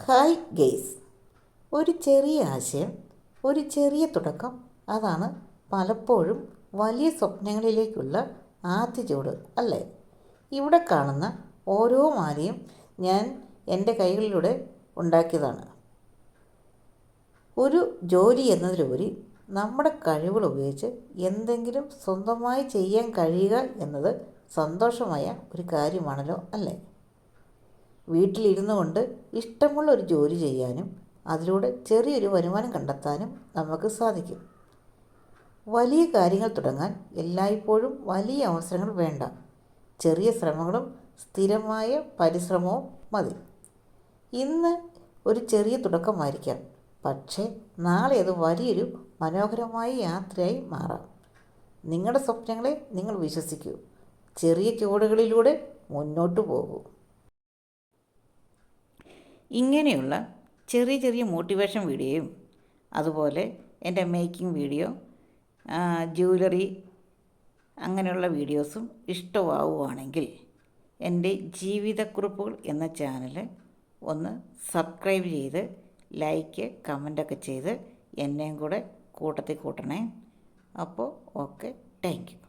Hi guys, ഒരു ചെറിയ ആശയം, ഒരു ചെറിയ തുടക്കം, അതാണ് പലപ്പോഴും വലിയ സ്വപ്നങ്ങളിലേക്കുള്ള ആദ്യ ചുവട്, അല്ലേ? ഇവിടെ കാണുന്ന ഓരോ മാലയും ഞാൻ എൻ്റെ കൈകളിലൂടെ ഉണ്ടാക്കിയതാണ്. ഒരു ജോലി എന്നതിലുപരി നമ്മുടെ കഴിവുകൾ ഉപയോഗിച്ച് എന്തെങ്കിലും സ്വന്തമായി ചെയ്യാൻ കഴിയുക എന്നത് സന്തോഷമായ ഒരു കാര്യമാണല്ലോ, അല്ലേ? വീട്ടിലിരുന്നു കൊണ്ട് ഇഷ്ടമുള്ള ഒരു ജോലി ചെയ്യാനും അതിലൂടെ ചെറിയൊരു വരുമാനം കണ്ടെത്താനും നമുക്ക് സാധിക്കും. വലിയ കാര്യങ്ങൾ തുടങ്ങാൻ എല്ലായ്പ്പോഴും വലിയ അവസരങ്ങൾ വേണ്ട. ചെറിയ ശ്രമങ്ങളും സ്ഥിരമായ പരിശ്രമവും മതി. ഇന്ന് ഒരു ചെറിയ തുടക്കമായിരിക്കാം, പക്ഷേ നാളെ അത് വലിയൊരു മനോഹരമായ യാത്രയായി മാറാം. നിങ്ങളുടെ സ്വപ്നങ്ങളെ നിങ്ങൾ വിശ്വസിക്കൂ. ചെറിയ ചുവടുകളിലൂടെ മുന്നോട്ട് പോകൂ. ഇങ്ങനെയുള്ള ചെറിയ ചെറിയ മോട്ടിവേഷൻ വീഡിയോയും അതുപോലെ എൻ്റെ മേക്കിംഗ് വീഡിയോ, ജ്വല്ലറി അങ്ങനെയുള്ള വീഡിയോസും ഇഷ്ടമാവുകയാണെങ്കിൽ എൻ്റെ ജീവിതക്കുറിപ്പുകൾ എന്ന ചാനൽ ഒന്ന് സബ്സ്ക്രൈബ് ചെയ്ത് ലൈക്ക് കമൻ്റൊക്കെ ചെയ്ത് എന്നെയും കൂടെ കൂട്ടത്തിൽ കൂട്ടണേ. അപ്പോൾ ഓക്കെ, താങ്ക് യു.